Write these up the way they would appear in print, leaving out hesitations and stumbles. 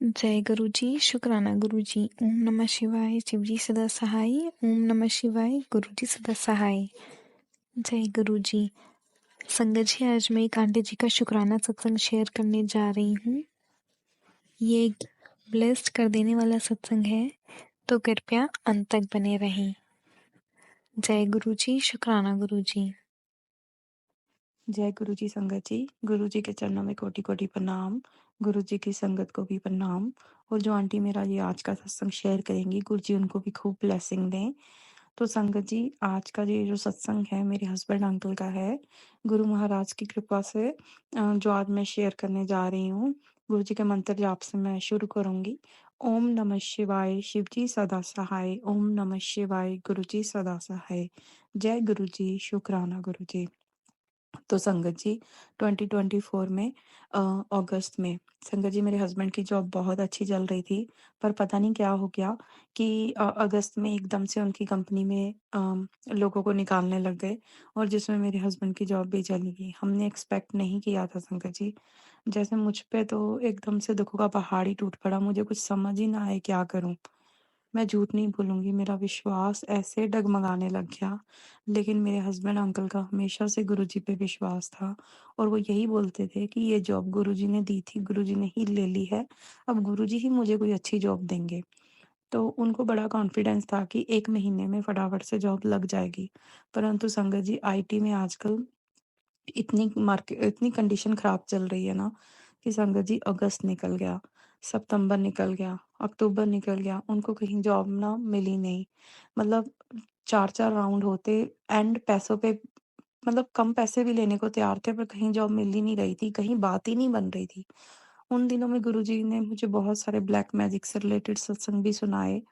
जय गुरु जी, शुक्राना गुरु जी। ओम नमः शिवाय, शिव जी सदा सहाय। ओम नमः शिवाय, गुरु जी सदा सहाय। जय गुरु जी। संगत जी, आज मैं एक आंटी जी का शुक्राना सत्संग शेयर करने जा रही हूँ। ये एक ब्लेस्ड कर देने वाला सत्संग है, तो कृपया अंत तक बने रहें। जय गुरु जी, शुक्राना गुरु जी। जय गुरु जी संगत जी। गुरु जी के चरणों में कोटि कोटि प्रणाम। गुरु जी की संगत को भी प्रणाम। और जो आंटी मेरा ये आज का सत्संग शेयर करेंगी, गुरु जी उनको भी खूब ब्लेसिंग दें। तो संगत जी, आज का ये जो सत्संग है मेरे हस्बैंड अंकल का है। गुरु महाराज की कृपा से जो आज मैं शेयर करने जा रही हूँ, गुरु जी के मंत्र जाप से मैं शुरू करूंगी। ओम नमः शिवाय, शिव जी सदा सहाय। ओम नमः शिवाय, गुरु जी सदा सहाय। जय गुरु जी, शुक्राना गुरु जी। तो संगत जी, 2024 में अगस्त में संगत जी मेरे हस्बैंड की जॉब बहुत अच्छी चल रही थी, पर पता नहीं क्या हो गया कि अगस्त में एकदम से उनकी कंपनी में लोगों को निकालने लग गए और जिसमें मेरे हस्बैंड की जॉब भी चली गई। हमने एक्सपेक्ट नहीं किया था संगत जी। जैसे मुझ पे तो एकदम से दुखों का पहाड़ ही टूट पड़ा, मुझे कुछ समझ ही ना आए क्या करूं। मैं झूठ नहीं बोलूँगी, मेरा विश्वास ऐसे डगमगाने लग गया। लेकिन मेरे हस्बैंड अंकल का हमेशा से गुरुजी पे विश्वास था और वो यही बोलते थे कि ये जॉब गुरुजी ने दी थी, गुरुजी ने ही ले ली है, अब गुरुजी ही मुझे कोई अच्छी जॉब देंगे। तो उनको बड़ा कॉन्फिडेंस था कि 1 महीने में फटाफट से जॉब लग जाएगी। परंतु संगत जी, आईटी में आजकल इतनी कंडीशन खराब चल रही है ना कि संगत जी, अगस्त निकल गया, सितंबर निकल गया, अक्टूबर निकल गया, उनको कहीं जॉब ना मिली नहीं। मतलब 4-4 राउंड होते एंड पैसों पे, मतलब कम पैसे भी लेने को तैयार थे, पर कहीं जॉब मिल ही नहीं रही थी, कहीं बात ही नहीं बन रही थी। उन दिनों में गुरुजी ने मुझे बहुत सारे ब्लैक मैजिक से रिलेटेड सत्संग भी सुनाए।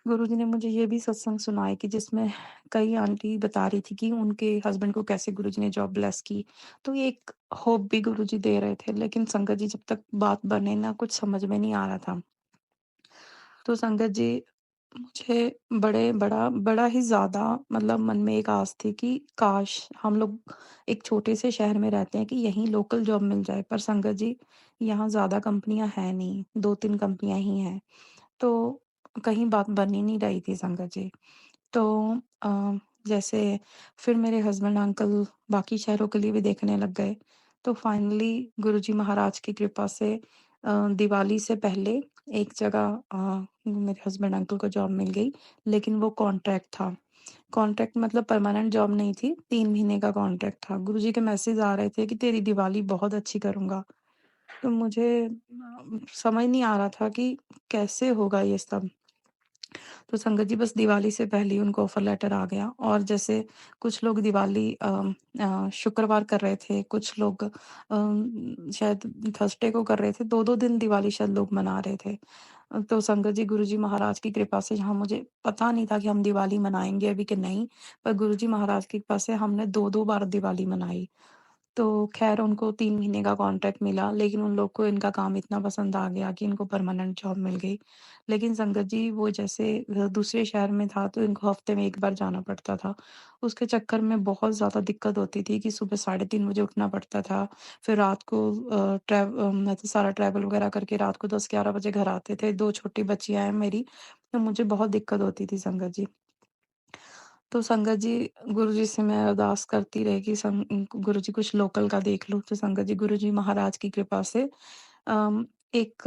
गुरुजी ने मुझे ये भी सत्संग सुनाए कि जिसमें कई आंटी बता रही थी कि उनके हस्बैंड को कैसे गुरुजी ने जॉब ब्लेस की। तो ये एक होप भी गुरुजी दे रहे थे, लेकिन संगत जी, जब तक बात बने ना, कुछ समझ में नहीं आ रहा था। तो संगत जी, मुझे बड़ा बड़ा ही ज़्यादा, मतलब मन में एक आस थी कि काश हम लोग एक छोटे से शहर में रहते हैं कि यहीं लोकल जॉब मिल जाए। पर संगत जी, यहाँ ज़्यादा कंपनियाँ हैं नहीं, 2-3 कंपनियाँ ही हैं। तो कहीं बात बन ही नहीं रही थी संगत जी। तो अ, जैसे फिर मेरे हस्बैंड अंकल बाकी शहरों के लिए भी देखने लग गए। तो फाइनली गुरुजी महाराज की कृपा से दिवाली से पहले एक जगह मेरे हस्बैंड अंकल को जॉब मिल गई, लेकिन वो कॉन्ट्रैक्ट था। कॉन्ट्रैक्ट मतलब परमानेंट जॉब नहीं थी, 3 महीने का कॉन्ट्रैक्ट था। गुरुजी के मैसेज आ रहे थे कि तेरी दिवाली बहुत अच्छी करूँगा। तो मुझे समझ नहीं आ रहा था कि कैसे होगा ये सब। तो संगत जी, बस दिवाली से पहले ही उनको ऑफर लेटर आ गया और जैसे कुछ लोग दिवाली शुक्रवार कर रहे थे, कुछ लोग शायद थर्सडे को कर रहे थे, 2-2 दिन दिवाली शायद लोग मना रहे थे। तो संगत जी, गुरुजी महाराज की कृपा से, जहाँ मुझे पता नहीं था कि हम दिवाली मनाएँगे अभी कि नहीं, पर गुरुजी महाराज की कृपा से हमने 2-2 बार दिवाली मनाई। तो ख़ैर उनको 3 महीने का कॉन्ट्रैक्ट मिला, लेकिन उन लोग को इनका काम इतना पसंद आ गया कि इनको परमानेंट जॉब मिल गई। लेकिन संगत जी, वो जैसे दूसरे शहर में था तो इनको हफ़्ते में 1 बार जाना पड़ता था। उसके चक्कर में बहुत ज़्यादा दिक्कत होती थी कि सुबह 3:30 बजे उठना पड़ता था। फिर रात को मतलब सारा ट्रैवल वग़ैरह करके रात को 10-11 बजे घर आते थे। 2 छोटी बच्चियाँ हैं मेरी, तो मुझे बहुत दिक्कत होती थी संगत जी। तो संगत जी, गुरुजी से मैं अरदास करती रही कि गुरुजी कुछ लोकल का देख लो। तो संगत जी, गुरुजी महाराज की कृपा से एक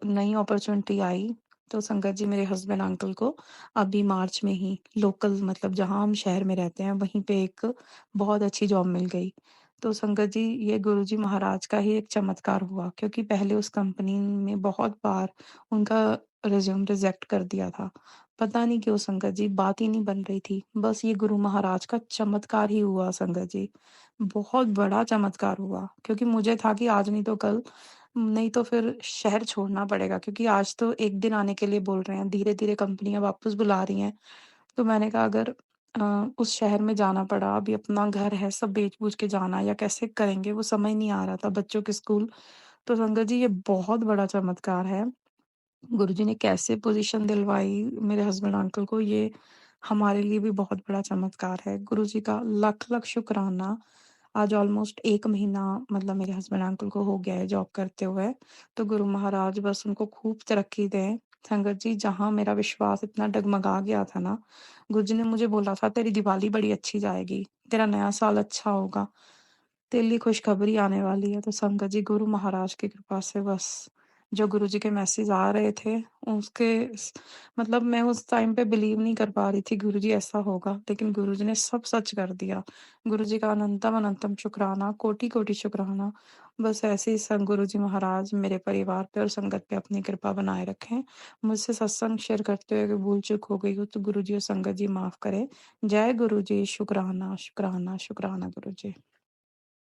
नई अपॉर्च्युनिटी आई। तो संगत जी, मेरे हस्बैंड अंकल को अभी मार्च में ही लोकल, मतलब जहाँ हम शहर में रहते हैं वहीं पे एक बहुत अच्छी जॉब मिल गई। तो संगत जी, ये गुरुजी महाराज का ही एक चमत्कार हुआ, क्योंकि पहले उस कंपनी में बहुत बार उनका रिज्यूम रिजेक्ट कर दिया था। पता नहीं क्यों संगत जी, बात ही नहीं बन रही थी। बस ये गुरु महाराज का चमत्कार ही हुआ संगत जी। बहुत बड़ा चमत्कार हुआ, क्योंकि मुझे था कि आज नहीं तो कल, नहीं तो फिर शहर छोड़ना पड़ेगा, क्योंकि आज तो 1 दिन आने के लिए बोल रहे हैं, धीरे-धीरे कंपनियाँ वापस बुला रही हैं। तो मैंने कहा अगर उस शहर में जाना पड़ा, अभी अपना घर है, सब बेच-बूच के जाना या कैसे करेंगे, वो समझ नहीं आ रहा था, बच्चों के स्कूल। तो संगत जी, ये बहुत बड़ा चमत्कार है। गुरुजी ने कैसे पोज़ीशन दिलवाई मेरे हस्बैंड अंकल को, ये हमारे लिए भी बहुत बड़ा चमत्कार है। गुरुजी का लख-लख शुक्राना। आज ऑलमोस्ट 1 महीना मतलब मेरे हस्बैंड अंकल को हो गया है जॉब करते हुए। तो गुरु महाराज बस उनको खूब तरक्की दें। संगत जी, जहाँ मेरा विश्वास इतना डगमगा गया था ना, गुरुजी ने मुझे बोला था तेरी दिवाली बड़ी अच्छी जाएगी, तेरा नया साल अच्छा होगा, तेरे लिए खुशखबरी आने वाली है। तो संगत जी, गुरु महाराज की कृपा से बस जो गुरुजी के मैसेज आ रहे थे उसके स मतलब मैं उस टाइम पे बिलीव नहीं कर पा रही थी गुरुजी ऐसा होगा, लेकिन गुरुजी ने सब सच कर दिया। गुरुजी का अनंतम अनंतम शुक्राना, कोटि-कोटि शुक्राना। बस ऐसे ही गुरुजी महाराज मेरे परिवार पे और संगत पे अपनी कृपा बनाए रखें। मुझसे सत्संग शेयर करते हुए अगर भूल-चूक हो गई हो तो गुरुजी और संगत जी माफ़ करें। जय गुरुजी, शुक्राना, शुक्राना, शुक्राना गुरुजी।